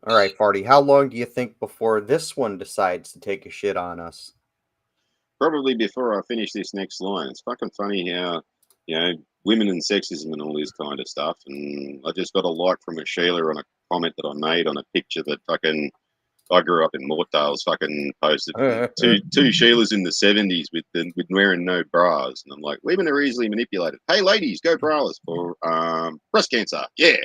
All right, Farty, how long do you think before this one decides to take a shit on us? Probably before I finish this next line. It's fucking funny how, women and sexism and all this kind of stuff. And I just got a like from a Sheila on a comment that I made on a picture that fucking I grew up in Mortdale's fucking posted two Sheilas in the 70s with wearing no bras. And I'm like, women are easily manipulated. Hey, ladies, go braless for breast cancer. Yeah.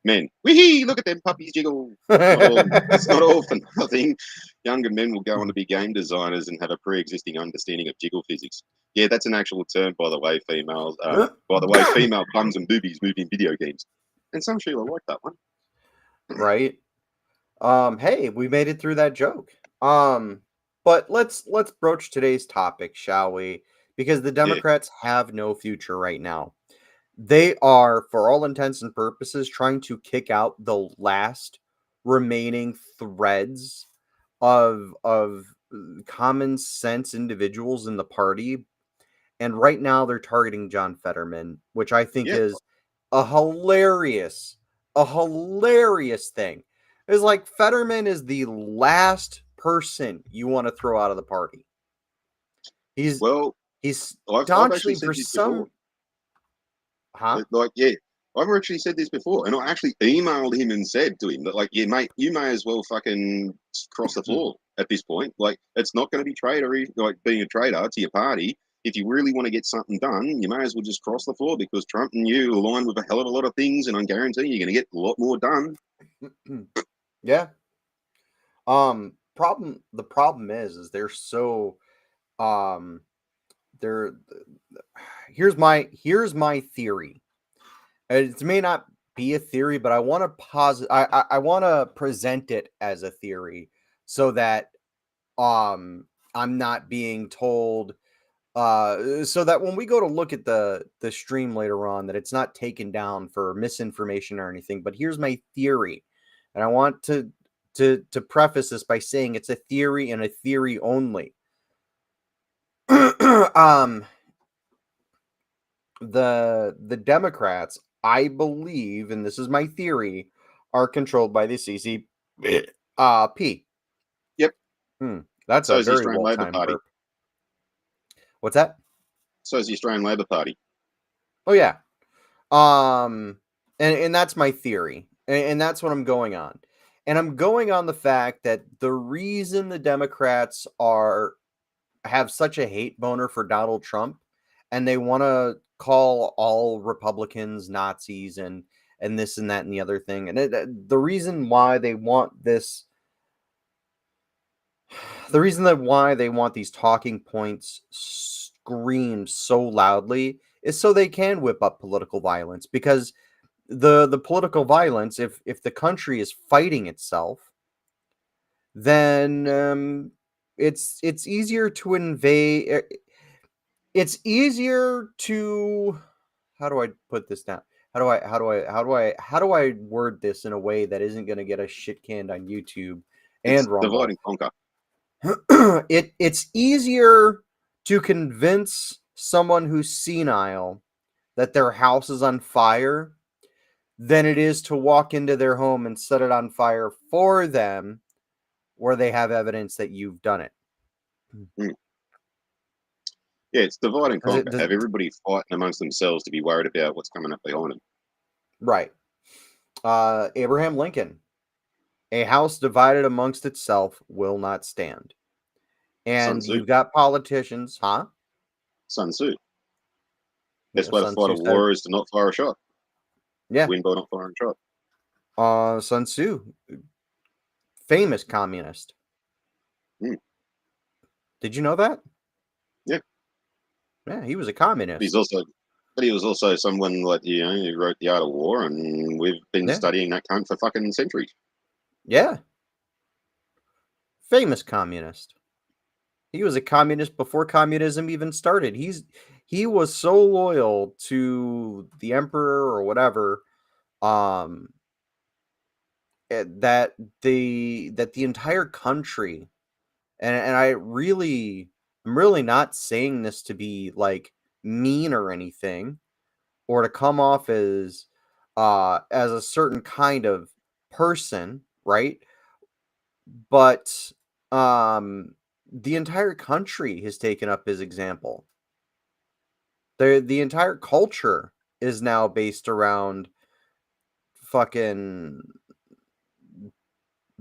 Men, wee look at them puppies jiggle. It's not all for nothing. Younger men will go on to be game designers and have a pre-existing understanding of jiggle physics. Yeah, that's an actual term, by the way, females. By the way, female bums and boobies move in video games. And some Sheila like that one. Right? Hey, we made it through that joke. Um, but let's broach today's topic, shall we? Because the Yeah, Democrats have no future right now. They are, for all intents and purposes, trying to kick out the last remaining threads of common sense individuals in the party. And right now they're targeting John Fetterman, which I think yeah. is a hilarious thing. It's like Fetterman is the last person you want to throw out of the party. He's Well, he's I've actually staunchly said for this before. some, huh? Like, yeah, I've actually said this before, and I actually emailed him and said to him that, like, yeah, mate, you may as well fucking cross the floor at this point. Like, it's not going to be like being a traitor to your party. If you really want to get something done, you may as well just cross the floor because Trump and you align with a hell of a lot of things, and I guarantee you're going to get a lot more done. Yeah. Problem. The problem is they're so um they're here's my theory. It may not be a theory, but I want to I want to present it as a theory so that um I'm not being told so that when we go to look at the stream later on that it's not taken down for misinformation or anything. But here's my theory. And I want to preface this by saying it's a theory and a theory only. um the Democrats, I believe, and this is my theory, are controlled by the CCP. Yep. That's So a is the very Australian well Labor timed Party. burp. What's that? So is the Australian Labor Party. Oh yeah. And that's my theory. And that's what I'm going on. And I'm going on the fact that the reason the Democrats are have such a hate boner for Donald Trump and they want to call all Republicans Nazis and this and that and the other thing. And the reason why they want this the reason that why they want these talking points screamed so loudly is so they can whip up political violence, because the political violence, if the country is fighting itself, then it's easier to invade. It's easier to, how do I put this down? How do I word this in a way that isn't going to get us shit canned on YouTube and It's divide Rumble? and conquer. It's easier to convince someone who's senile that their house is on fire than it is to walk into their home and set it on fire for them where they have evidence that you've done it. Mm. Yeah, it's divide and Does it conquer. does Have everybody fighting amongst themselves to be worried about what's coming up behind them. right. Abraham Lincoln. A house divided amongst itself will not stand. Sun And Tzu. you've got politicians, huh? Sun Tzu. Yeah, Best way to Sun fight a Tzu said, war is to not fire a shot. yeah. Win by not firing a shot. Sun Tzu, famous communist. Mm. Did you know that? Yeah. Yeah, he was a But he's communist. also but he was also someone like who wrote The Art of War, and we've been Yeah, studying that cunt for fucking centuries. yeah, famous communist. He was a communist before communism even started. He was so loyal to the emperor or whatever, um, that the entire country, and I'm really not saying this to be like mean or anything, or to come off as a certain kind of person. right? But the entire country has taken up his example. The entire culture is now based around fucking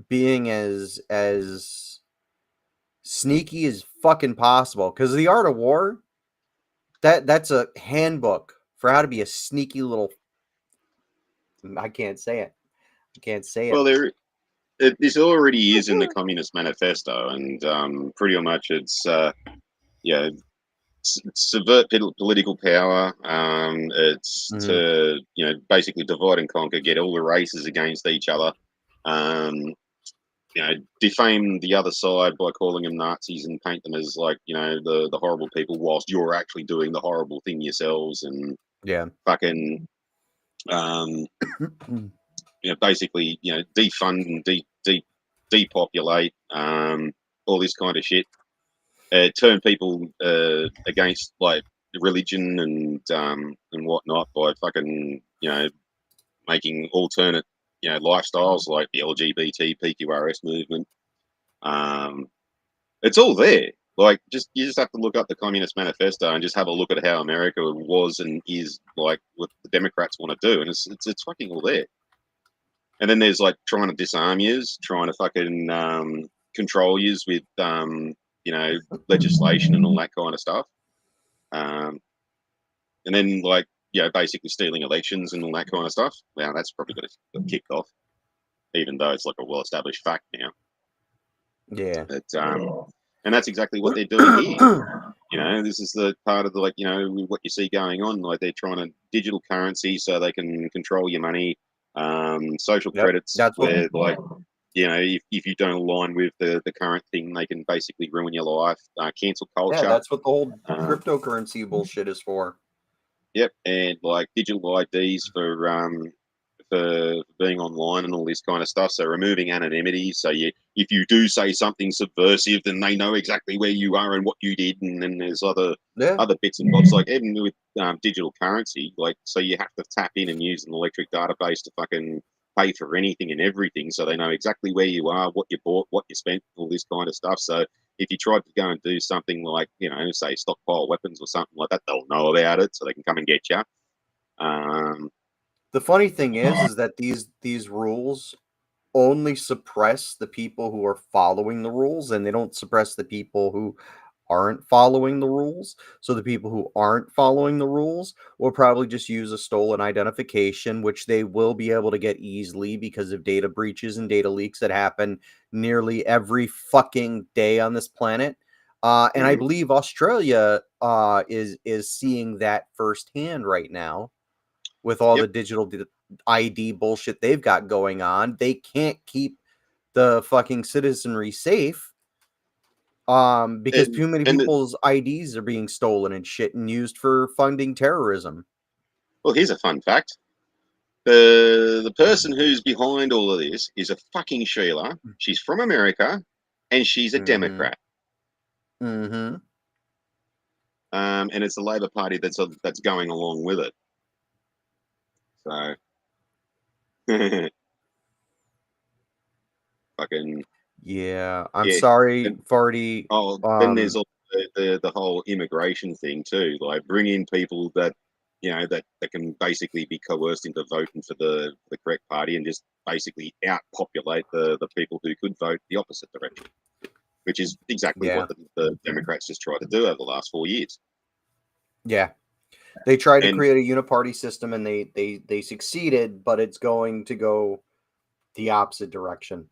being as sneaky as fucking possible. Because the art of war, that's a handbook for how to be a sneaky little. I can't say it. I can't say Well, it. this already is in the Communist Manifesto, and pretty much it's yeah, subvert political power. It's Hmm. to basically divide and conquer, get all the races against each other. Um, defame the other side by calling them Nazis and paint them as like the horrible people, whilst you're actually doing the horrible thing yourselves, and Yeah. fucking um, basically defund and depopulate, all this kind of shit. Turn people against like religion and whatnot by fucking making alternate lifestyles like the LGBT PQRS movement. Um, it's all there. Like you just have to look up the Communist Manifesto and just have a look at how America was and is, like what the Democrats want to do, and it's fucking all there. And then there's like trying to disarm yous, trying to fucking control yous with you know legislation and all that kind of stuff. Um, and then like basically stealing elections and all that kind of stuff. Well, that's probably got to kicked off, even though it's like a well-established fact now. Yeah. But and that's exactly what they're doing here. This is the part of the what you see going on. Like they're trying to digital currency so they can control your money. Social Yep. credits That's what. where like if you don't align with the current thing, they can basically ruin your life. Cancel Yeah, culture. that's what the whole Uh, cryptocurrency bullshit is for. yep, and like digital IDs for being online and all this kind of stuff. So removing anonymity. So if you do say something subversive, then they know exactly where you are and what you did. And then there's Yeah. other bits and bobs, like even with digital currency. Like so, you have to tap in and use an electric database to fucking pay for anything and everything. So they know exactly where you are, what you bought, what you spent, all this kind of stuff. So if you tried to go and do something like say stockpile weapons or something like that, they'll know about it, so they can come and get you. Um, The funny thing is that these rules only suppress the people who are following the rules, and they don't suppress the people who aren't following the rules. So the people who aren't following the rules will probably just use a stolen identification, which they will be able to get easily because of data breaches and data leaks that happen nearly every fucking day on this planet. And I mhm. believe Australia is seeing that firsthand right now with all Yep. the digital ID bullshit they've got going on. They can't keep the fucking citizenry safe because And too many and people's IDs are being stolen and shit and used for funding terrorism. well, here's a fun fact: the person who's behind all of this is a fucking Sheila. She's from America, and she's a Mhm. Democrat. Mhm. And it's the Labor Party that's going along with it. So fucking Yeah, I'm yeah. sorry, And Farty. then there's also the whole immigration thing too. Like bring in people that that can basically be coerced into voting for the correct party, and just basically outpopulate the people who could vote the opposite direction, which is exactly what Yeah. the Democrats just tried to do over the last 4 years. Yeah. They tried to And create a uniparty system and they succeeded, but it's going to go the opposite direction.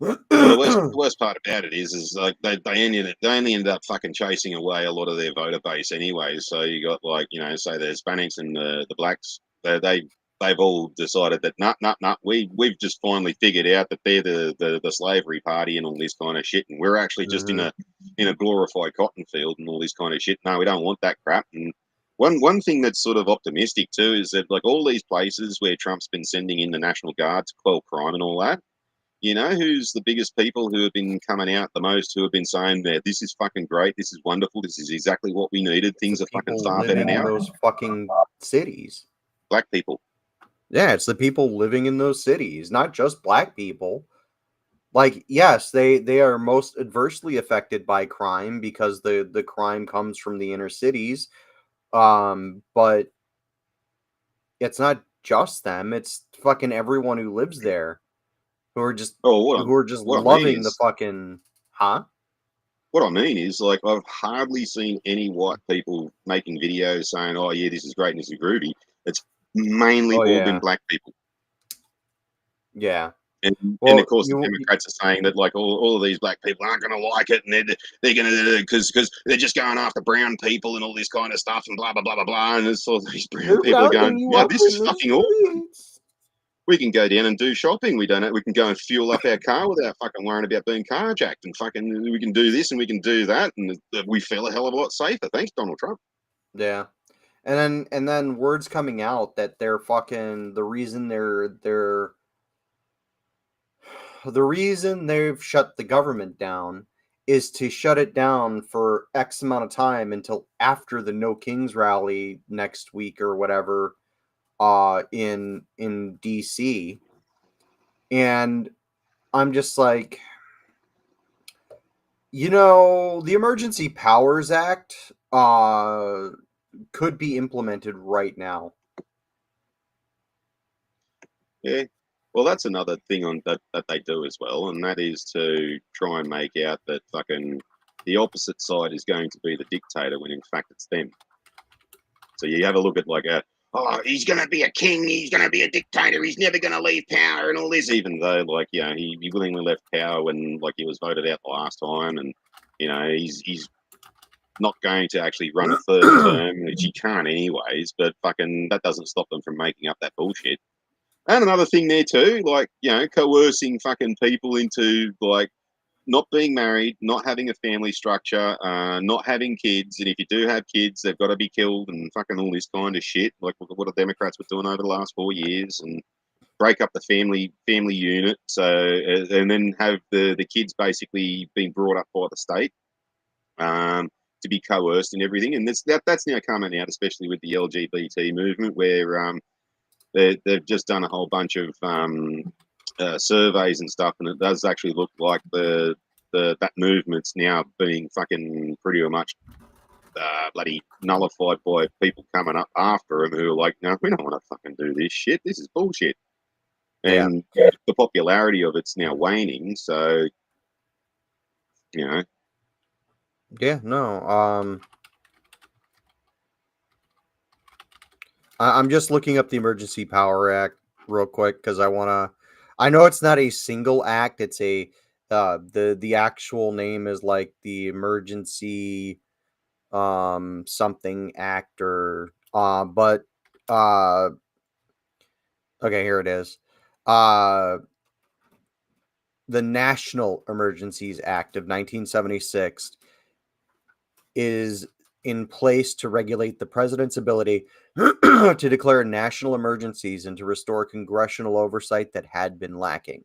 well, the worst part about it is like they only ended up fucking chasing away a lot of their voter base anyway. So you got like say the Hispanics and the blacks. They've all decided that we've just finally figured out that they're the slavery party and all this kind of shit, and we're actually just Mhm. in a glorified cotton field and all this kind of shit. No, we don't want that crap. And one thing that's sort of optimistic too is that like all these places where Trump's been sending in the National Guard to quell crime and all that, who's the biggest people who have been coming out the most, who have been saying that this is fucking great, this is wonderful, this is exactly what we needed, It's the things are fucking people far better living in now? those fucking cities. Black people. Yeah, it's the people living in those cities, not just black people. Like, yes, they are most adversely affected by crime because the crime comes from the inner cities. But it's not just them, it's fucking everyone who lives there who are just Oh, what I mean loving the is fucking huh? what I mean is like I've hardly seen any white people making videos saying, "Oh yeah, this is great and this is groovy." It's mainly Oh all been yeah. black people. Yeah. And of Well, course, the you Democrats are saying that like all of these black people aren't going to like it, and they're going to because they're just going after brown people and all this kind of stuff and blah blah blah blah blah. And it's all these brown they're people are rounding going, you yeah, up this in is the fucking awesome. streets. We can go down and do shopping. We don't. We can go and fuel up our car without fucking worrying about being carjacked, and fucking we can do this and we can do that, and we feel a hell of a lot safer. Thanks, Donald Trump. Yeah. And then words coming out that they're fucking the reason they've shut the government down is to shut it down for X amount of time until after the No Kings rally next week or whatever in DC. And I'm just like, the Emergency Powers Act could be implemented right now. Yeah. Well, that's another thing on that they do as well, and that is to try and make out that fucking the opposite side is going to be the dictator when in fact it's them. So you have a look at like oh, he's going to be a king, he's going to be a dictator, he's never going to leave power and all this, even though like, he willingly left power when like he was voted out the last time, and he's not going to actually run a third term, which he can't anyways, but fucking that doesn't stop them from making up that bullshit. And another thing there too, like, coercing fucking people into like not being married, not having a family structure, not having kids, and if you do have kids, they've got to be killed and fucking all this kind of shit, like what the Democrats were doing over the last 4 years, and break up the family unit, so and then have the kids basically being brought up by the state, to be coerced and everything, and that's now coming out, especially with the LGBT movement, where they've just done a whole bunch of surveys and stuff, and it does actually look like that movement's now being fucking pretty much bloody nullified by people coming up after them who are like, no, we don't want to fucking do this shit. This is bullshit. Yeah. And the popularity of it's now waning. So, you know, Yeah, no. I'm just looking up the Emergency Power Act real quick because I know it's not a single act. It's a the actual name is like the Emergency something act or but uh okay, here it is. Uh the National Emergencies Act of 1976 is in place to regulate the president's ability to declare national emergencies and to restore congressional oversight that had been lacking.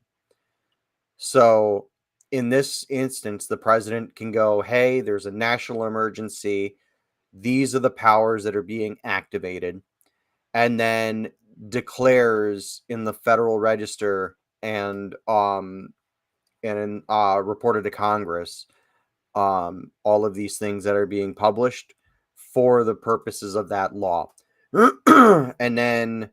So, in this instance, the president can go, hey, there's a national emergency. These are the powers that are being activated, and then declares in the Federal Register and reported to Congress all of these things that are being published for the purposes of that law. And then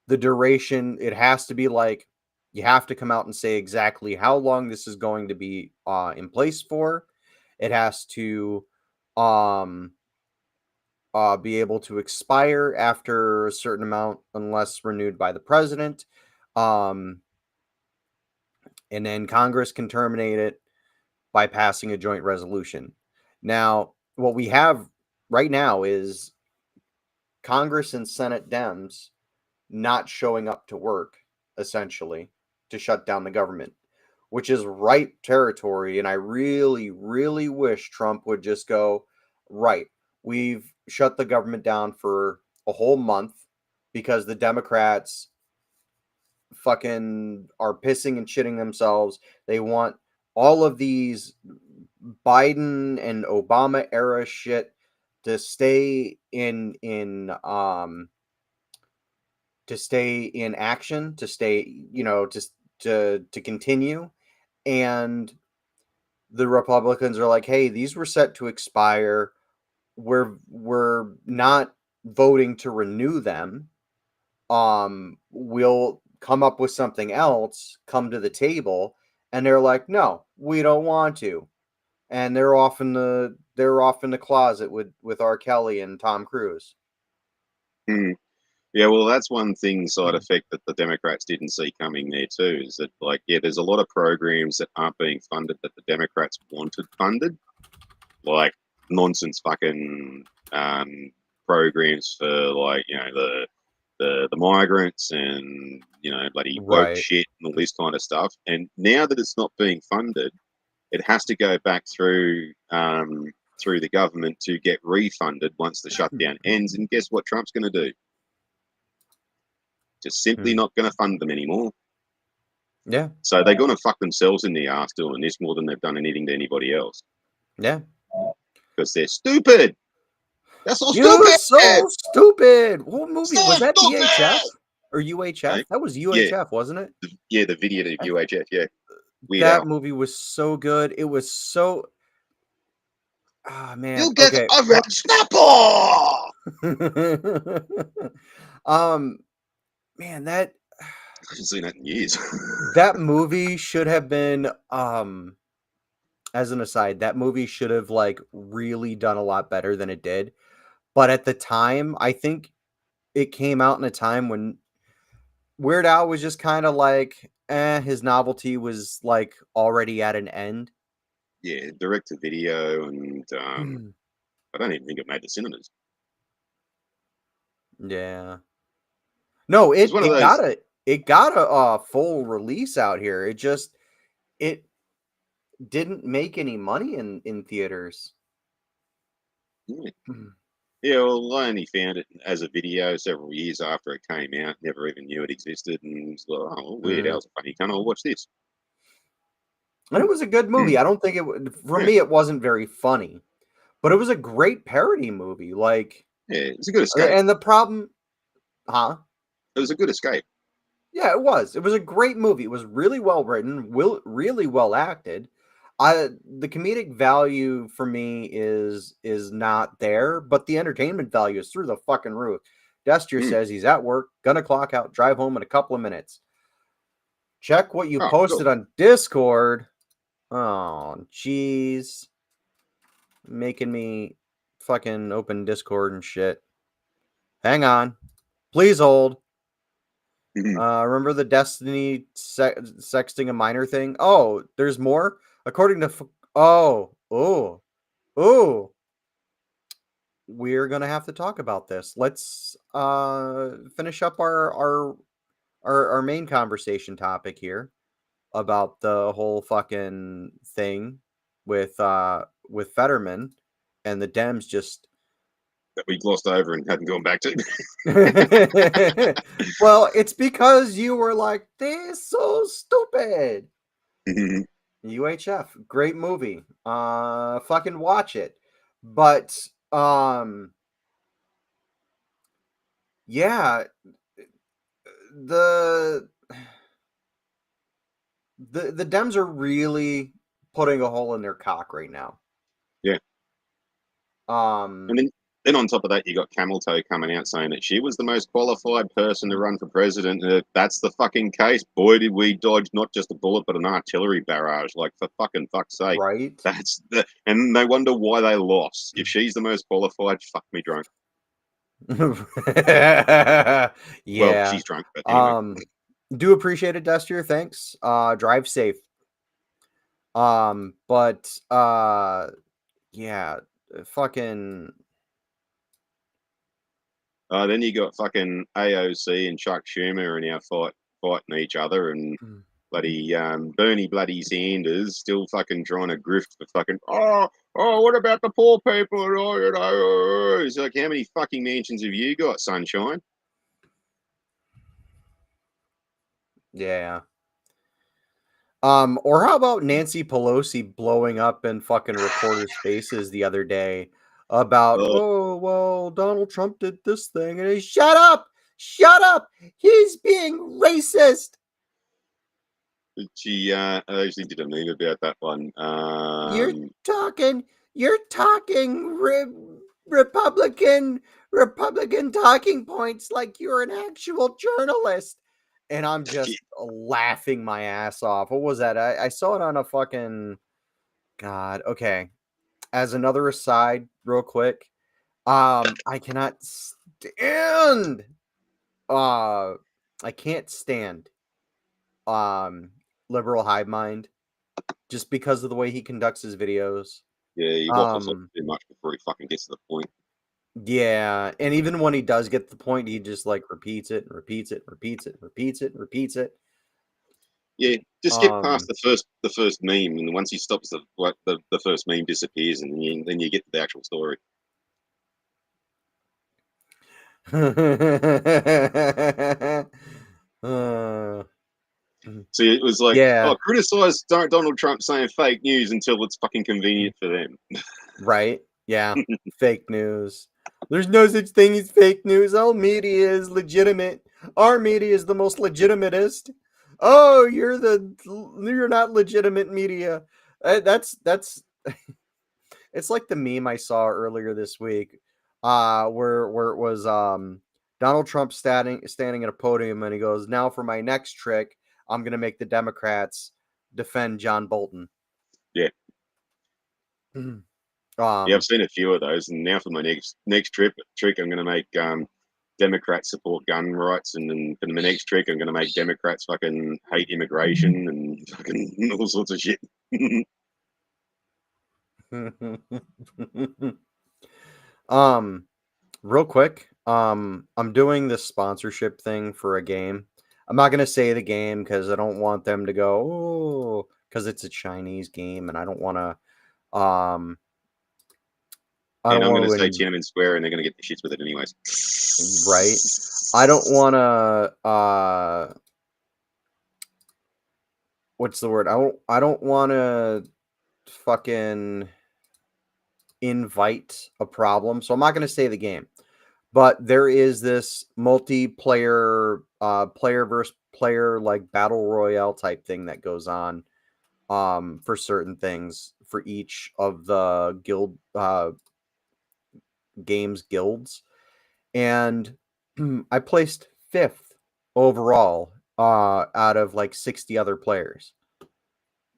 the duration, it has to be like, you have to come out and say exactly how long this is going to be in place for. It has to um, be able to expire after a certain amount unless renewed by the president. Um, and then Congress can terminate it by passing a joint resolution. Now, what we have right now is Congress and Senate Dems not showing up to work, essentially, to shut down the government, which is ripe territory. And I really, really wish Trump would just go, right, we've shut the government down for a whole month because the Democrats fucking are pissing and shitting themselves. They want all of these Biden and Obama era shit to stay in action, to stay, to continue, and the Republicans are like, "Hey, these were set to expire. We're not voting to renew them. We'll come up with something else, come to the table." And they're like, "No, we don't want to." And they're off in the closet with R. Kelly and Tom Cruise. Mm. Yeah, well, that's one thing side effect that the Democrats didn't see coming there too. Is that like, yeah, there's a lot of programs that aren't being funded that the Democrats wanted funded, like nonsense fucking programs for like the migrants and bloody woke Right. shit and all this kind of stuff. And now that it's not being funded, it has to go back through the government to get refunded once the shutdown ends. And guess what Trump's going to do? Just simply Hmm. not going to fund them anymore. Yeah. So they're going to fuck themselves in the ass doing this more than they've done anything to anybody else Yeah. because they're stupid. They're so You're stupid. so stupid. What movie So was that? VHF stupid. or Eh? UHF? That was Yeah, UHF, wasn't it? yeah, the video to I, UHF. Yeah, Weird that Al. movie was so good. It was so. Ah, man. You get Okay. a red snapper. um, man, I haven't seen that in years. that movie should have been. As an aside, that movie should have like really done a lot better than it did. But at the time, I think it came out in a time when Weird Al was just kind of like, his novelty was like already at an end. Yeah, direct to video, and I don't even think it made the cinemas. Yeah. No, It was it one of it got those. a it got a full release out here. It didn't make any money in theaters. Yeah, Mm. yeah, well, I only found it as a video several years after it came out. Never even knew it existed, and was like, oh, Weird Mm. Al's a funny cunt. I'll watch this. And it was a good movie. I don't think for Yeah, me it wasn't very funny, but it was a great parody movie. Like, yeah, it was a good escape. and the problem, huh? It was a good escape. Yeah, it was. It was a great movie. It was really well written, really well acted. The comedic value for me is not there, but the entertainment value is through the fucking roof. Destier Mm. says he's at work, gonna clock out, drive home in a couple of minutes. Check what you Oh, cool. posted on Discord. Oh, jeez. Making me fucking open Discord and shit. Hang on. Please hold. Remember the Destiny sexting a minor thing? Oh, there's more? According to oh, we're gonna have to talk about this. Let's finish up our main conversation topic here about the whole fucking thing with Fetterman and the Dems just That we glossed over and hadn't gone back to. well, it's because you were like, they're so stupid. UHF, great movie. Fucking watch it. But yeah, the the Dems are really putting a hole in their cock right now. Yeah, Um and then on top of that, you got Camel Toe coming out saying that she was the most qualified person to run for president. If that's the fucking case, boy, did we dodge not just a bullet but an artillery barrage. Like, for fucking fuck's sake, right? that's the and no wonder why they lost. If she's the most qualified, fuck me drunk. Well, Yeah. she's drunk, but anyway. Um do appreciate it, Destier. Thanks. Drive safe. But yeah, fucking Then you got fucking AOC and Chuck Schumer and our fighting each other, and bloody Bernie bloody Sanders still fucking trying to grift for fucking what about the poor people and all, it's like, how many fucking mansions have you got, sunshine? yeah. Or how about Nancy Pelosi blowing up in fucking reporters' faces the other day about, Oh, oh, well, Donald Trump did this thing, and shut up, he's being racist. She I actually did a meme about that one. You're talking you're talking Republican talking points like you're an actual journalist. And I'm just laughing my ass off. What was that? I saw it on a fucking God. Okay. As another aside, real quick, I cannot stand uh I can't stand um liberal hive mind just because of the way he conducts his videos. Yeah, he waffles on Um too much before he fucking gets to the point. yeah, and even when he does get the point, he just like repeats it and repeats it, repeats it, repeats it, repeats it. Yeah, just get past Um the first meme, and once he stops the first meme disappears, and then you get to the actual story. uh, So it was like, yeah, oh, criticize Donald Trump saying fake news until it's fucking convenient for them. right? Yeah, fake news. There's no such thing as fake news. All media is legitimate. Our media is the most legitimatest. Oh, you're not legitimate media. That's it's like the meme I saw earlier this week, where it was Donald Trump standing at a podium and he goes, "Now for my next trick, I'm gonna make the Democrats defend John Bolton." Yeah, yeah, I've um, seen a few of those, and now for my next trick, I'm going to make Democrats support gun rights, and then for my next trick, I'm going to make Democrats fucking hate immigration and fucking all sorts of shit. um, real quick, I'm doing this sponsorship thing for a game. I'm not gonna say the game because I don't want them to go, oh, because it's a Chinese game, and um, I And don't I'm want going to to say Tiananmen Square, and they're going to get the shits with it anyways. right. I don't want to. What's the word? I don't want to fucking invite a problem, so I'm not gonna say the game. But there is this multiplayer, player versus player like battle royale type thing that goes on for certain things for each of the games guilds. And I placed fifth overall out of like 60 other players.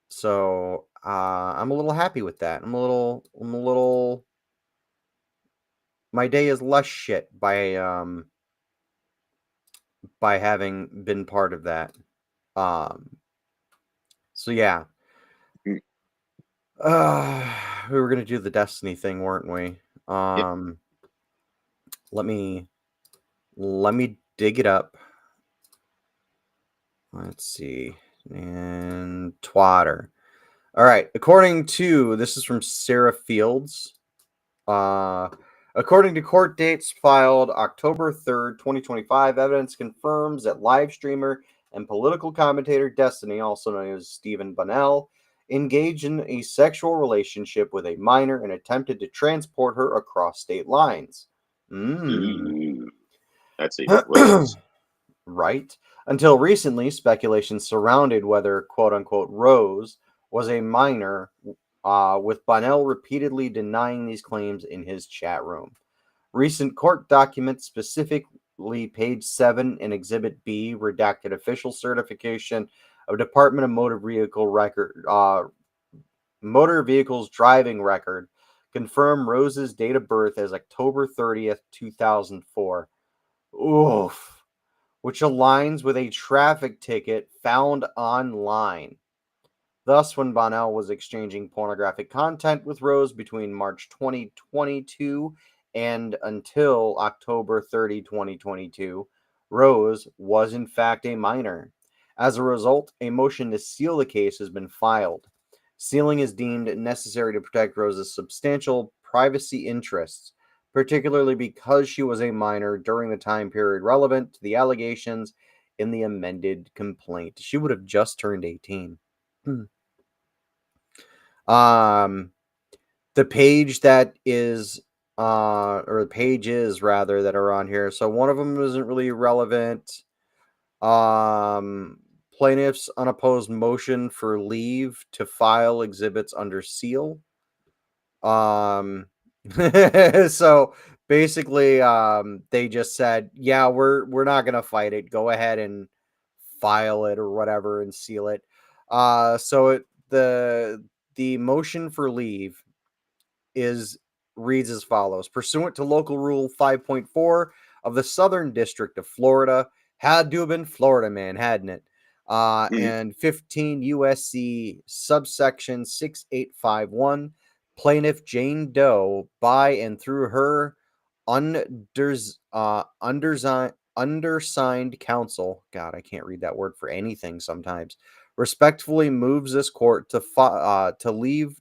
So I'm a little happy with that. I'm a little my day is less shit by having been part of that. Um so yeah. Mm, Uh we were gonna do the Destiny thing, weren't we? yep. Let me let me dig it up. Let's see. And Twatter. All right. According to this is from Sarah Fields. Uh, according to court dates filed October 3rd, 2025, evidence confirms that live streamer and political commentator Destiny, also known as Stephen Bunnell, engaged in a sexual relationship with a minor and attempted to transport her across state lines. Mm. Ooh, that's even worse. Right? Until recently, speculation surrounded whether quote unquote Rose was a minor, with Bonnell repeatedly denying these claims in his chat room. Recent court documents, specifically page 7 in Exhibit B, redacted official certification of Department of Motor Vehicles driving record, confirm Rose's date of birth as October 30th, 2004. Oof, which aligns with a traffic ticket found online. Thus, when Bonnell was exchanging pornographic content with Rose between March 2022 and until October 30, 2022, Rose was in fact a minor. As a result, a motion to seal the case has been filed. Sealing is deemed necessary to protect Rose's substantial privacy interests, particularly because she was a minor during the time period relevant to the allegations in the amended complaint. She would have just turned 18. Um, the page that is, or the pages rather that are on here. So one of them isn't really relevant. Um, plaintiff's unopposed motion for leave to file exhibits under seal. Um, so basically, they just said, "Yeah, we're not gonna fight it. Go ahead and file it or whatever and seal it." So the motion for leave is reads as follows: pursuant to local rule 5.4 of the Southern District of Florida, had to have been Florida, man, hadn't it? Mm. And 15 USC subsection 6851, plaintiff Jane Doe, by and through her undersigned counsel, God, I can't read that word for anything sometimes, respectfully moves this court to leave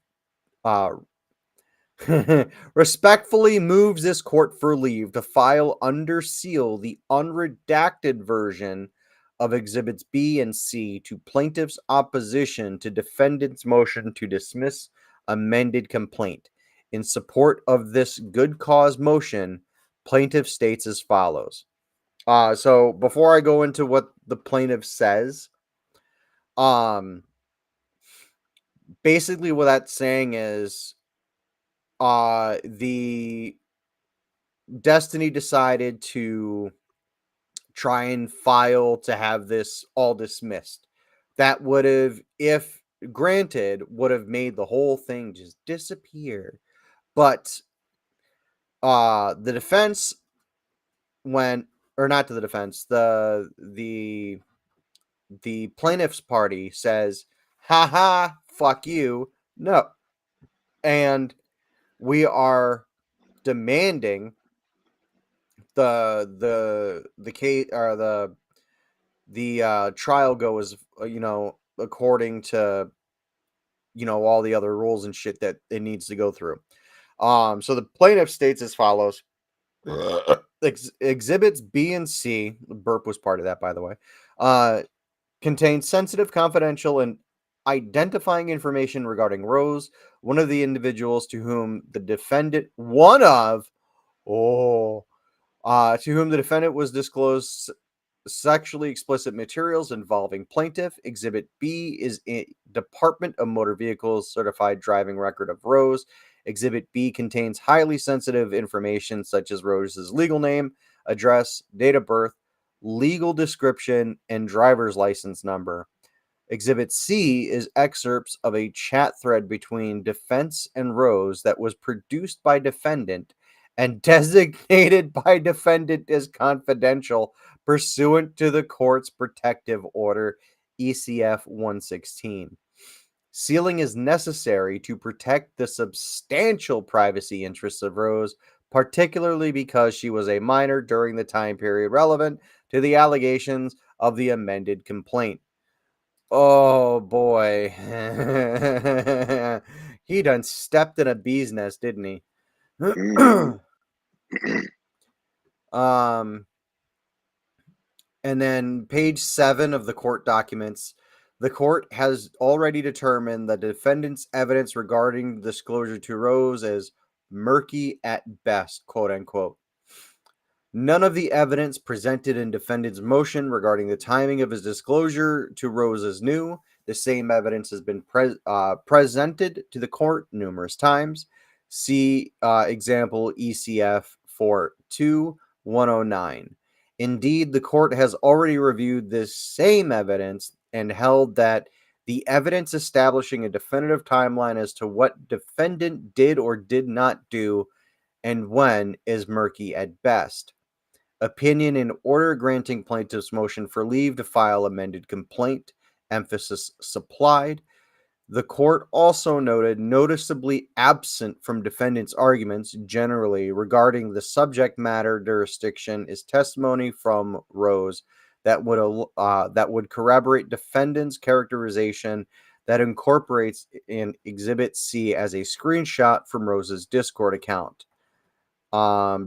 uh, respectfully moves this court for leave to file under seal the unredacted version of Exhibits B and C to plaintiff's opposition to defendant's motion to dismiss amended complaint. In support of this good cause motion, plaintiff states as follows. So before I go into what the plaintiff says, um, basically what that's saying is the Destiny decided to try and file to have this all dismissed. That would have, if granted, would have made the whole thing just disappear. But the defense went, or not to the defense, the plaintiff's party says, haha, fuck you. No. And we are demanding the case or the trial go as according to all the other rules and shit that it needs to go through. So the plaintiff states as follows: exhibits B and C, burp was part of that, by the way, contain sensitive, confidential, and identifying information regarding Rose, one of the individuals to whom the defendant, to whom the defendant was disclosed sexually explicit materials involving plaintiff. Exhibit B is a Department of Motor Vehicles certified driving record of Rose. Exhibit B contains highly sensitive information such as Rose's legal name, address, date of birth, legal description, and driver's license number. Exhibit C is excerpts of a chat thread between defense and Rose that was produced by defendant and designated by defendant as confidential pursuant to the court's protective order ECF 116. Sealing is necessary to protect the substantial privacy interests of Rose, particularly because she was a minor during the time period relevant to the allegations of the amended complaint. Oh boy. He done stepped in a bee's nest, didn't he? Mm. um and then page 7 of the court documents, the court has already determined the defendant's evidence regarding disclosure to Rose as murky at best, quote unquote. None of the evidence presented in defendant's motion regarding the timing of his disclosure to Rose is new. The same evidence has been presented to the court numerous times. See example ECF 42109. Indeed, the court has already reviewed this same evidence and held that the evidence establishing a definitive timeline as to what defendant did or did not do and when is murky at best. Opinion in order granting plaintiff's motion for leave to file amended complaint. Emphasis supplied. The court also noted noticeably absent from defendant's arguments generally regarding the subject matter jurisdiction is testimony from Rose that would corroborate defendant's characterization that incorporates in Exhibit C as a screenshot from Rose's Discord account.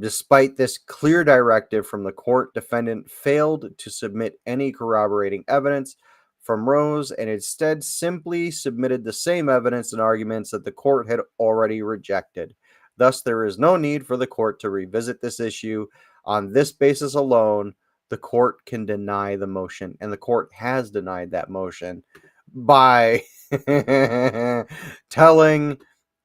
Despite this clear directive from the court, defendant failed to submit any corroborating evidence from Rose and instead simply submitted the same evidence and arguments that the court had already rejected. Thus, there is no need for the court to revisit this issue on this basis alone. the court can deny the motion, and the court has denied that motion by telling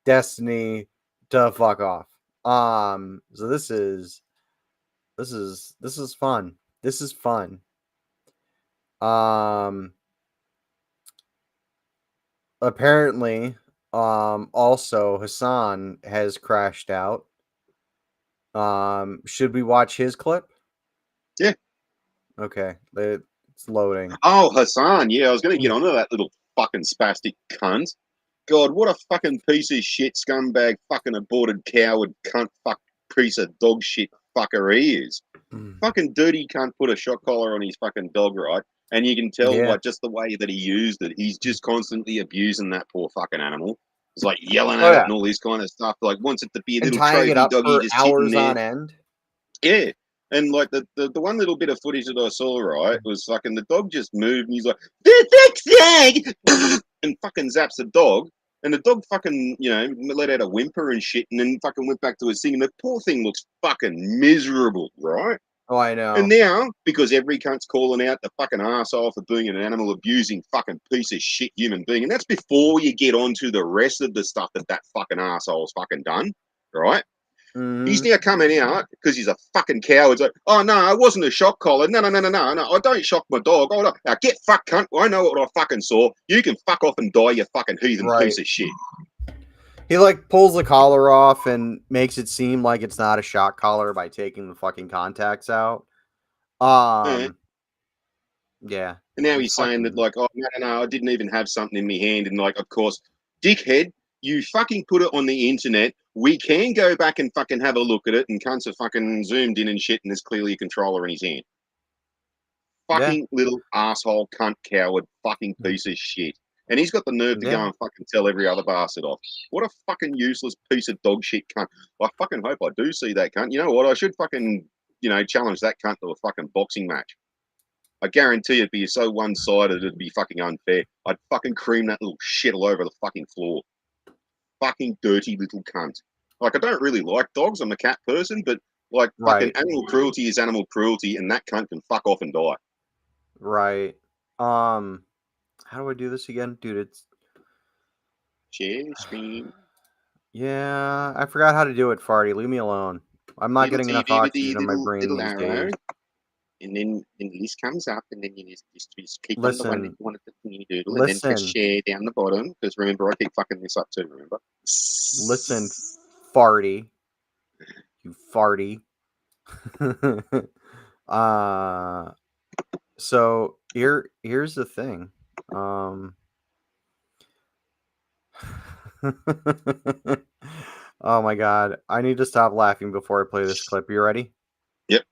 Destiny to fuck off. So this is fun. This is fun. Apparently, also Hassan has crashed out. Should we watch his clip? Yeah. Okay, it's loading. Oh, Hassan. Yeah, I was going to get onto that little fucking spastic cunt. God, what a fucking piece of shit, scumbag, fucking aborted coward, cunt, fuck, piece of dog shit fucker he is. Fucking dirty cunt put a shock collar on his fucking dog, right? And you can tell, Yeah. like, just the way that he used it. He's just constantly abusing that poor fucking animal. He's like yelling at it and all this kind of stuff. Like, wants it to be a And little tying it trophy up doggy for just sitting hours there. on end. Yeah. And like the one little bit of footage that I saw, right, was fucking the dog just moved and he's like, the flag! And fucking zaps the dog. And the dog fucking, you know, let out a whimper and shit and then fucking went back to his thing. And the poor thing looks fucking miserable, right? Oh, I know. And now, because every cunt's calling out the fucking arsehole for being an animal abusing fucking piece of shit human being, and that's before you get onto the rest of the stuff that fucking arsehole's fucking done, right? He's now coming out because he's a fucking coward. He's like, oh, no, it wasn't a shock collar. No, I don't shock my dog. Oh, no. Now, get fucked, cunt. I know what I fucking saw. You can fuck off and die, you fucking heathen piece of shit. He, like, pulls the collar off and makes it seem like it's not a shock collar by taking the fucking contacts out. Yeah. And now he's saying that, like, oh, no, I didn't even have something in my hand. And, like, of course, dickhead, you fucking put it on the internet. We can go back and fucking have a look at it, and cunts are fucking zoomed in and shit, and there's clearly a controller in his hand. Fucking little asshole, cunt, coward, fucking piece of shit. And he's got the nerve to go and fucking tell every other bastard off. What a fucking useless piece of dog shit cunt. I fucking hope I do see that cunt. You know what? I should fucking, you know, challenge that cunt to a fucking boxing match. I guarantee it'd be so one-sided, it'd be fucking unfair. I'd fucking cream that little shit all over the fucking floor. Fucking dirty little cunt. Like, I don't really like dogs. I'm a cat person, but, like, fucking animal cruelty is animal cruelty, and that cunt can fuck off and die. Right. How do I do this again? Dude, it's... Share screen. Yeah, I forgot how to do it, Farty. Leave me alone. I'm not getting enough oxygen in my brain these days. And then this comes up, and then you just keep on the one that you wanted to do, and then press share down the bottom, because remember, I keep fucking this up too, remember? Listen, Farty. You farty. So here's the thing. Oh my god. I need to stop laughing before I play this clip. You ready? Yep.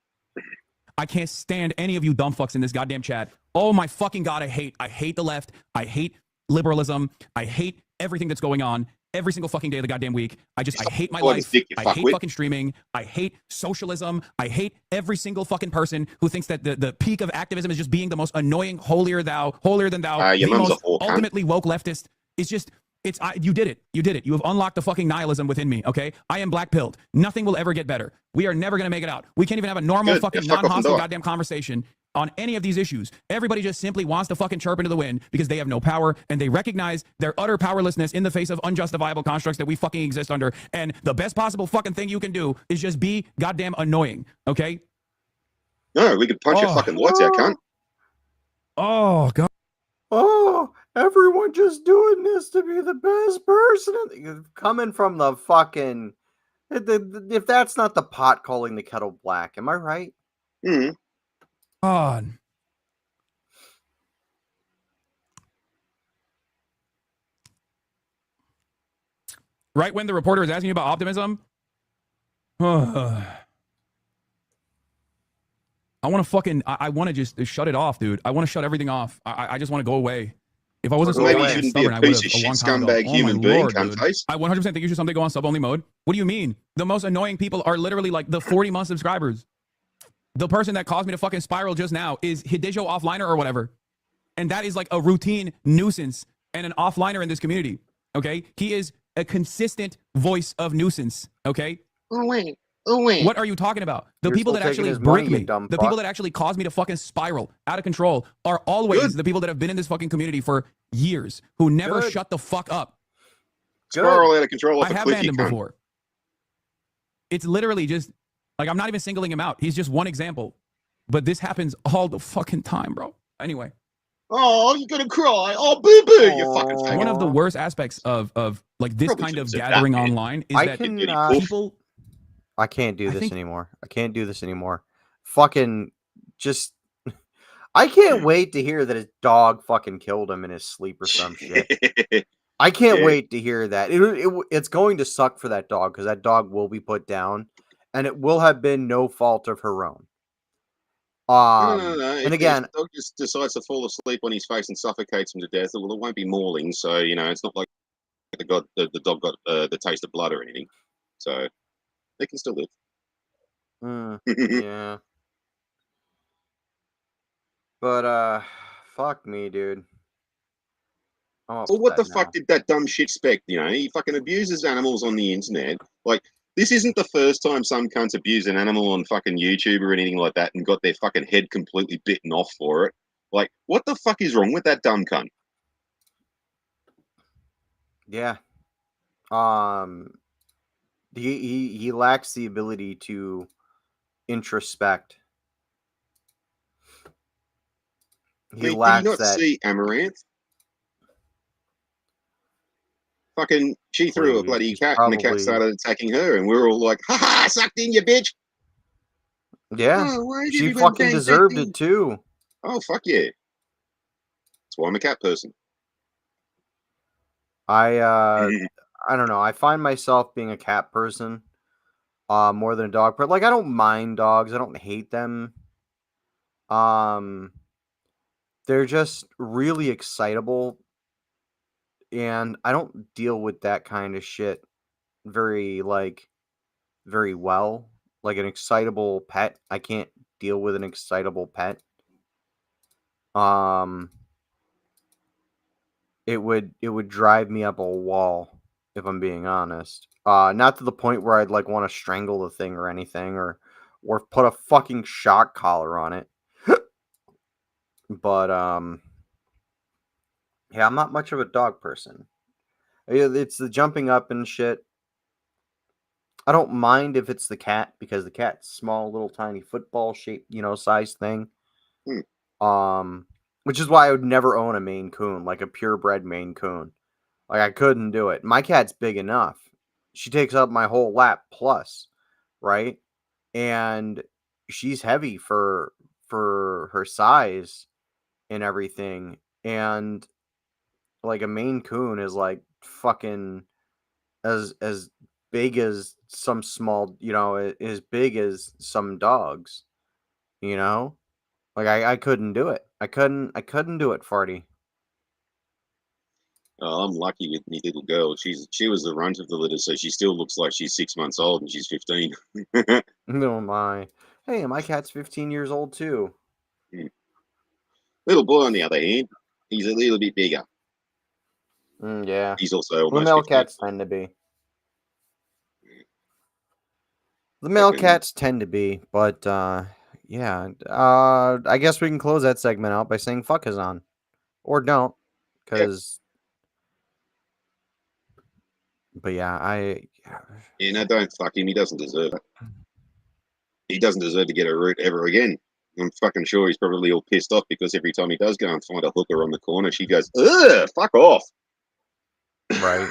I can't stand any of you dumb fucks in this goddamn chat. Oh my fucking god, I hate the left. I hate liberalism. I hate everything that's going on every single fucking day of the goddamn week. I hate my life. I hate fucking streaming. I hate socialism. I hate every single fucking person who thinks that the peak of activism is just being the most annoying, holier than thou, the most ultimately woke leftist. It's just... you did it. You did it. You have unlocked the fucking nihilism within me, okay? I am black-pilled. Nothing will ever get better. We are never going to make it out. We can't even have a normal fucking non-hostile goddamn conversation on any of these issues. Everybody just simply wants to fucking chirp into the wind because they have no power and they recognize their utter powerlessness in the face of unjustifiable constructs that we fucking exist under. And the best possible fucking thing you can do is just be goddamn annoying, okay? No, we could punch your fucking lights out, cunt. Oh, God. Oh, everyone just doing this to be the best person. Coming from the fucking... If that's not the pot calling the kettle black, am I right? Mm. God. Right when the reporter is asking you about optimism, I want to fucking, I want to just shut it off, dude. I want to shut everything off. I just want to go away. If I wasn't so maybe stubborn, I would have a long time ago. Human being, cunt face. I 100% think you should someday go on sub-only mode. What do you mean? The most annoying people are literally like the 40-month subscribers. The person that caused me to fucking spiral just now is Hidejo Offliner or whatever. And that is like a routine nuisance and an offliner in this community. Okay? He is a consistent voice of nuisance. Okay? Oh, wait. What are you talking about? The You're people still that taking actually his money, brick you me, dumb the people fuck. that actually cause me to fucking spiral out of control are always Good. the people that have been in this fucking community for years who never Good. shut the fuck up. Spiral out of control off I a have cliff, banned you him cunt. before. It's literally just like I'm not even singling him out. He's just one example. But this happens all the fucking time, bro. Anyway, Oh, you're gonna cry. Oh, boo boo, you fucking faggot. one of the Aw. worst aspects of like this Probably kind shouldn't of have said gathering that, man. online is I that dirty cannot. poof. people I can't do I this think- anymore. I can't do this anymore. Fucking just. I can't wait to hear that his dog fucking killed him in his sleep or some shit. I can't Yeah. wait to hear that. It's going to suck for that dog because that dog will be put down, and it will have been no fault of her own. No. And If again, the dog just decides to fall asleep on his face and suffocates him to death, well, it won't be mauling. So it's not like the dog got the taste of blood or anything. So they can still live. yeah. But fuck me, dude. I'm Well, what the upset fuck now. did that dumb shit expect? He fucking abuses animals on the internet. Like, this isn't the first time some cunts abused an animal on fucking YouTube or anything like that and got their fucking head completely bitten off for it. Like, what the fuck is wrong with that dumb cunt? Yeah. He lacks the ability to introspect. He I mean, did you lacks not that. see Amaranth? Fucking, she threw a Please, bloody he's cat and the cat probably. started attacking her and we were all like, ha ha, sucked in, you bitch. Yeah, Oh, why is she everyone fucking getting deserved sucked in? it too. Oh, fuck yeah. That's why I'm a cat person. I don't know. I find myself being a cat person, more than a dog. But like, I don't mind dogs. I don't hate them. Um, they're just really excitable, and I don't deal with that kind of shit very well. Like an excitable pet, I can't deal with an excitable pet. Um, it would drive me up a wall if I'm being honest. Not to the point where I'd like want to strangle the thing or anything, or put a fucking shock collar on it. But yeah, I'm not much of a dog person. It's the jumping up and shit. I don't mind if it's the cat because the cat's small, little, tiny football shaped, size thing. Hmm. Which is why I would never own a Maine Coon, like a purebred Maine Coon. Like I couldn't do it. My cat's big enough. She takes up my whole lap plus, right? And she's heavy for her size and everything. And like a Maine Coon is like fucking as big as some small, as big as some dogs, you know? Like I couldn't do it. I couldn't do it, Farty. Oh, I'm lucky with my little girl. She was the runt of the litter, so she still looks like she's 6 months old and she's 15. No my. Hey, my cat's 15 years old too. Little boy, on the other hand, he's a little bit bigger. Yeah. He's also The almost male 15. cats tend to be. The male Fucking cats tend to be, but yeah. I guess we can close that segment out by saying fuck is on. Or don't. yep. Cause but yeah, Yeah, no, don't fuck him. He doesn't deserve it. He doesn't deserve to get a root ever again. I'm fucking sure he's probably all pissed off because every time he does go and find a hooker on the corner, she goes, ugh, fuck off. right.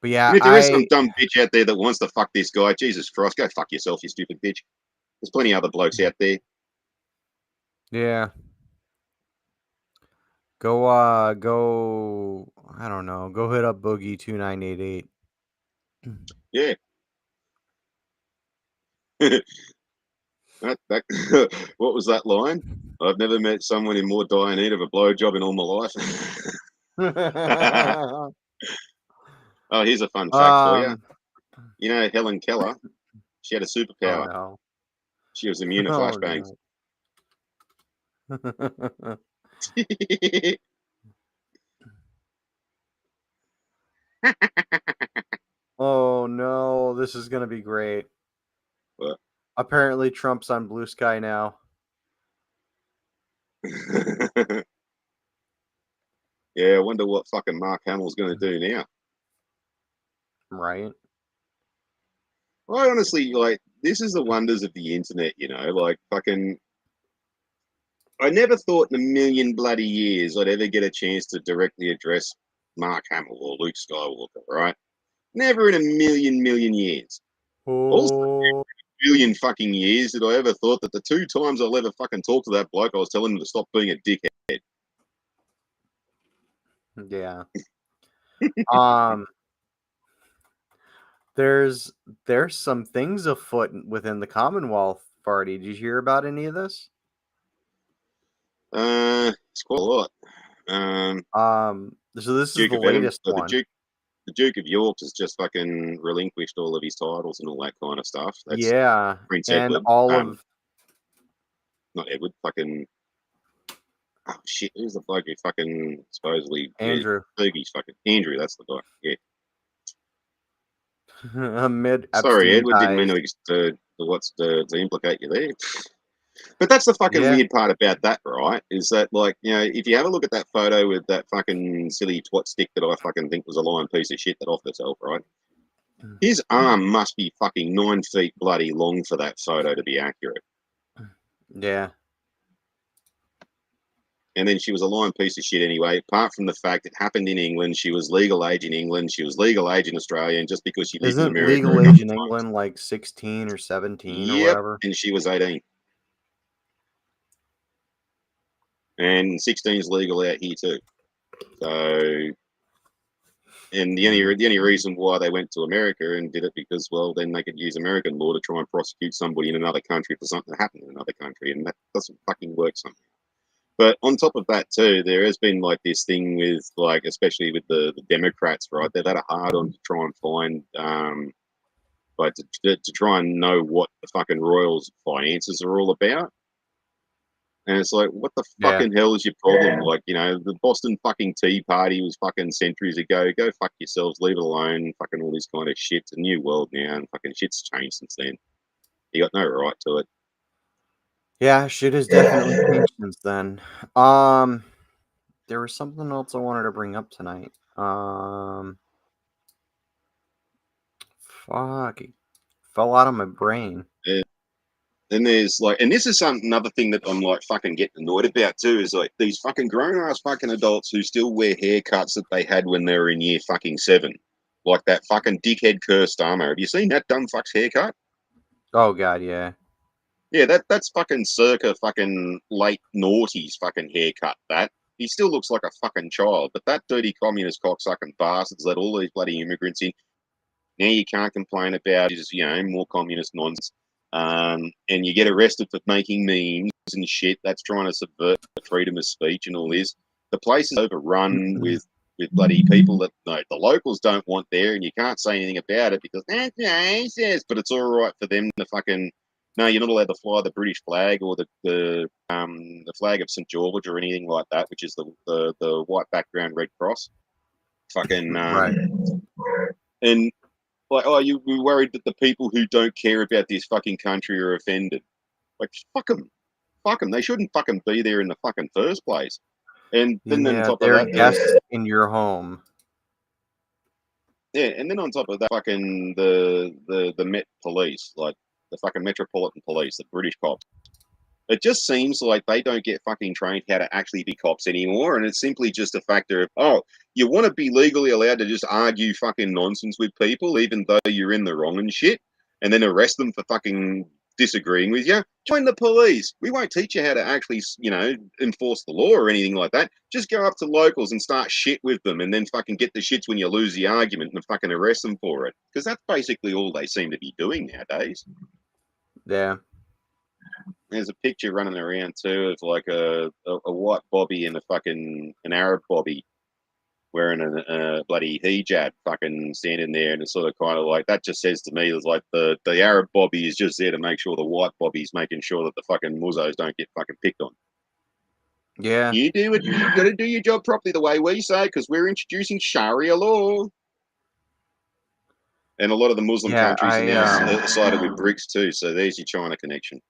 But yeah, And if there is some dumb bitch out there that wants to fuck this guy, Jesus Christ, go fuck yourself, you stupid bitch. There's plenty of other blokes out there. yeah. Go I don't know, go hit up Boogie 2988. Yeah. What was that line? I've never met someone in more dire need of a blowjob in all my life. Oh, here's a fun fact for you. You know Helen Keller? She had a Oh superpower. no. She was immune to Oh flashbangs. no. no, this is gonna be great. What? Apparently, Trump's on Blue Sky now. Yeah, I wonder what fucking Mark Hamill's going to do now. Right? I honestly, like, this is the wonders of the internet, you know, like, fucking, I never thought in a million bloody years I'd ever get a chance to directly address Mark Hamill or Luke Skywalker, right? Never in a million years. Also, Oh, million fucking years did I ever thought that the 2 times I'll ever fucking talk to that bloke, I was telling him to stop being a dickhead. yeah. Um, there's some things afoot within the Commonwealth Party. Did you hear about any of this? It's quite a lot. So this is Duke the of Edinburgh, latest one. the Duke of York has just fucking relinquished all of his titles and all that kind of stuff. That's Yeah, Prince and Edward. all of Not Edward, fucking. Oh shit, who's the bloke who fucking supposedly. Andrew Yeah, Fergie's fucking. Andrew, that's the guy. Yeah. amid Sorry, Epstein Edward, didn't mean ties. to implicate you there. But that's the fucking Yeah, weird part about that, right? Is that, like, you know, if you have a look at that photo with that fucking silly twat stick that I fucking think was a lying piece of shit that off herself, right? His arm must be fucking 9 feet bloody long for that photo to be accurate. yeah. And then she was a lying piece of shit anyway, apart from the fact it happened in England. She was legal age in England. She was legal age in Australia. And just because she lived in Isn't America legal a age couple in of times. England like 16 or 17 or Yep. whatever? And she was 18. And 16 is legal out here too. So, and the only reason why they went to America and did it because, well, then they could use American law to try and prosecute somebody in another country for something that happened in another country. And that doesn't fucking work somehow. But on top of that too, there has been like this thing with, like, especially with the Democrats, right? They've had a hard on to try and find, like, to try and know what the fucking Royals' finances are all about. And it's like, what the Yeah. fucking hell is your problem? Like, you know, the Boston fucking Tea Party was fucking centuries ago. Go fuck yourselves, leave it alone. Fucking all this kind of shit. It's a new world now, and fucking shit's changed since then. You got no right to it. Yeah, shit has definitely changed since then. There was something else I wanted to bring up tonight. Fuck, it fell out of my brain. And there's like, and this is another thing that I'm like fucking getting annoyed about too, is like these fucking grown ass fucking adults who still wear haircuts that they had when they were in year fucking 7. Like that fucking dickhead Keir Starmer. Have you seen that dumb fuck's haircut? Oh god, yeah. Yeah, that's fucking circa fucking late noughties fucking haircut. That he still looks like a fucking child, but that dirty communist cocksucking bastards let all these bloody immigrants in. Now you can't complain about is, you know, more communist nonsense. And you get arrested for making memes and shit. That's trying to subvert freedom of speech and all this. The place is overrun with bloody people that, no, the locals don't want there, and you can't say anything about it because that's racist. But it's all right for them to fucking, no, you're not allowed to fly the British flag or the flag of St George or anything like that, which is the white background red cross. Fucking Right. and like, oh, we're worried that the people who don't care about this fucking country are offended. Like, fuck them. Fuck them. They shouldn't fucking be there in the fucking first place. And then on Yeah, top of they're that, guests in your home. yeah, and then on top of that, fucking the Met Police, like the fucking Metropolitan Police, the British cops. It just seems like they don't get fucking trained how to actually be cops anymore, and it's simply just a factor of, oh, you want to be legally allowed to just argue fucking nonsense with people, even though you're in the wrong and shit, and then arrest them for fucking disagreeing with you. Join the police. We won't teach you how to actually, you know, enforce the law or anything like that. Just go up to locals and start shit with them, and then fucking get the shits when you lose the argument and fucking arrest them for it. Because that's basically all they seem to be doing nowadays. Yeah. There's a picture running around too of like a white bobby and an Arab bobby wearing a bloody hijab, fucking standing there, and it's sort of kind of like, that just says to me, it's like the Arab bobby is just there to make sure the white bobby's making sure that the fucking muzzos don't get fucking picked on. Yeah. You do it. You got to do your job properly the way we say, because we're introducing Sharia law. And a lot of the Muslim Yeah, countries are now sided with BRICS too. So there's your China connection.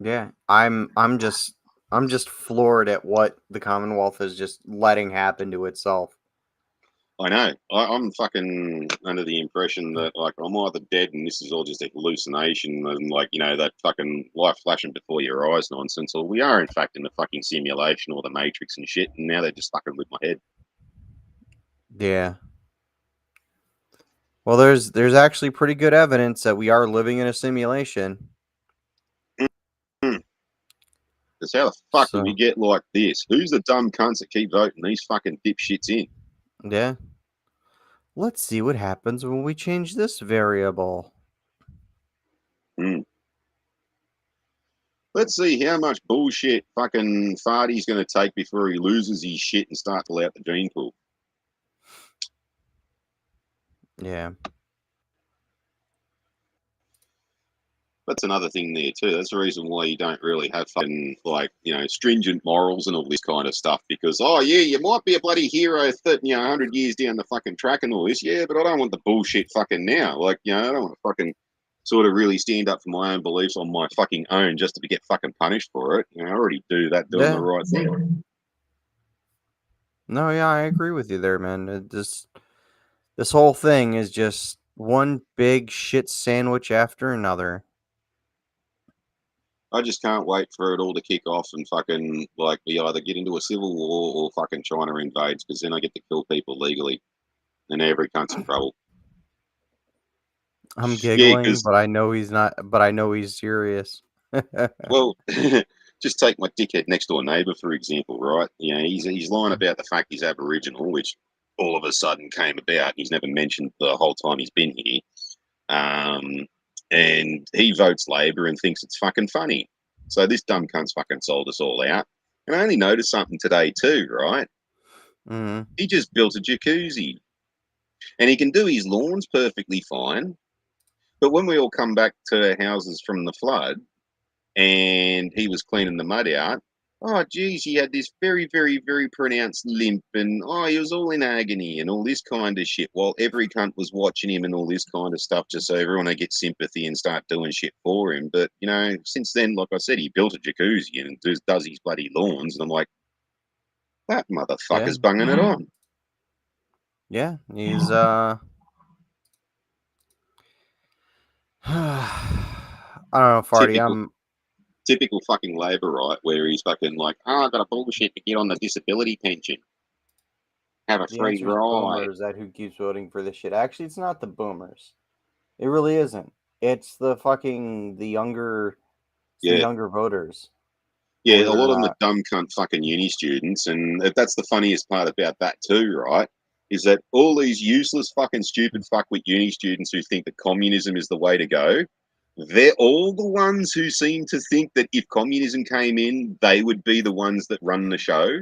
Yeah, I'm just floored at what the Commonwealth is just letting happen to itself. I know. I'm fucking under the impression that like I'm either dead and this is all just a hallucination and like that fucking life flashing before your eyes nonsense, or we are in fact in the fucking simulation or the Matrix and shit, and now they're just fucking with my head. Yeah. Well, there's actually pretty good evidence that we are living in a simulation. Because how the fuck do we So, get like this? Who's the dumb cunts that keep voting these fucking dipshits in? yeah. Let's see what happens when we change this variable. Let's see how much bullshit fucking Farty's going to take before he loses his shit and starts to let out the gene pool. Yeah. That's another thing there too. That's the reason why you don't really have fucking stringent morals and all this kind of stuff. Because you might be a bloody hero 100 years down the fucking track and all this, but I don't want the bullshit fucking now. Like I don't want to fucking sort of really stand up for my own beliefs on my fucking own just to get fucking punished for it. I already do that doing the right thing. No, yeah, I agree with you there, man. This whole thing is just one big shit sandwich after another. I just can't wait for it all to kick off and fucking we either get into a civil war or fucking China invades, because then I get to kill people legally, and every cunt's in trouble. I'm giggling, but I know he's not. But I know he's serious. Well, just take my dickhead next door neighbour for example, right? He's lying about the fact he's Aboriginal, which all of a sudden came about. He's never mentioned the whole time he's been here. And he votes Labor and thinks it's fucking funny. So this dumb cunt's fucking sold us all out. And I only noticed something today too, right? Mm-hmm. He just built a jacuzzi. And he can do his lawns perfectly fine. But when we all come back to our houses from the flood and he was cleaning the mud out, oh, geez, he had this very, very, very pronounced limp and, he was all in agony and all this kind of shit, while every cunt was watching him and all this kind of stuff just so everyone would get sympathy and start doing shit for him. But, since then, like I said, he built a jacuzzi and does his bloody lawns. And I'm like, that motherfucker's bunging it on. Yeah, he's I don't know, Farty. Typical fucking Labor, right? Where he's fucking like, I got a bullshit to get on the disability pension. Have a free ride. Boomers that who keeps voting for this shit. Actually, it's not the boomers. It really isn't. It's the younger, the younger voters. Yeah, a lot of them are dumb cunt fucking uni students, and that's the funniest part about that too, right? Is that all these useless fucking stupid fuckwit uni students who think that communism is the way to go, they're all the ones who seem to think that if communism came in, they would be the ones that run the show.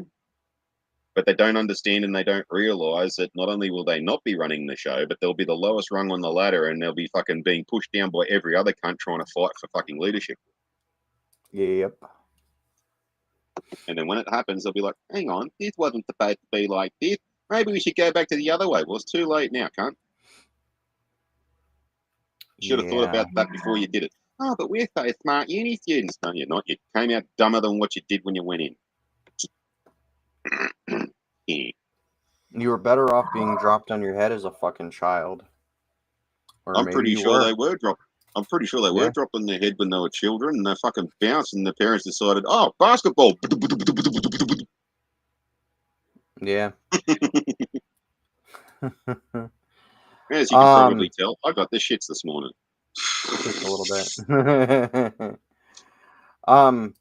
But they don't understand and they don't realise that not only will they not be running the show, but they'll be the lowest rung on the ladder and they'll be fucking being pushed down by every other cunt trying to fight for fucking leadership. Yep. And then when it happens, they'll be like, hang on, this wasn't supposed to be like this. Maybe we should go back to the other way. Well, it's too late now, cunt. You should have thought about that before you did it. Oh, but we're so smart uni students. No, you're not. You came out dumber than what you did when you went in. Yeah. You were better off being dropped on your head as a fucking child. Or I'm maybe pretty you sure were. they were dropped. I'm pretty sure they were dropped on their head when they were children, and they fucking bounced, and the parents decided, oh, basketball. Yeah. As you can probably tell, I got the shits this morning. Just a little bit.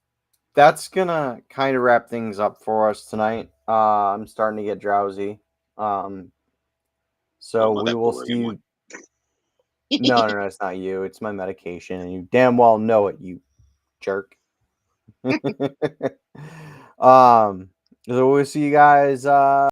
That's gonna kind of wrap things up for us tonight. I'm starting to get drowsy. So we will see you. No, it's not you. It's my medication, and you damn well know it, you jerk. So we'll see you guys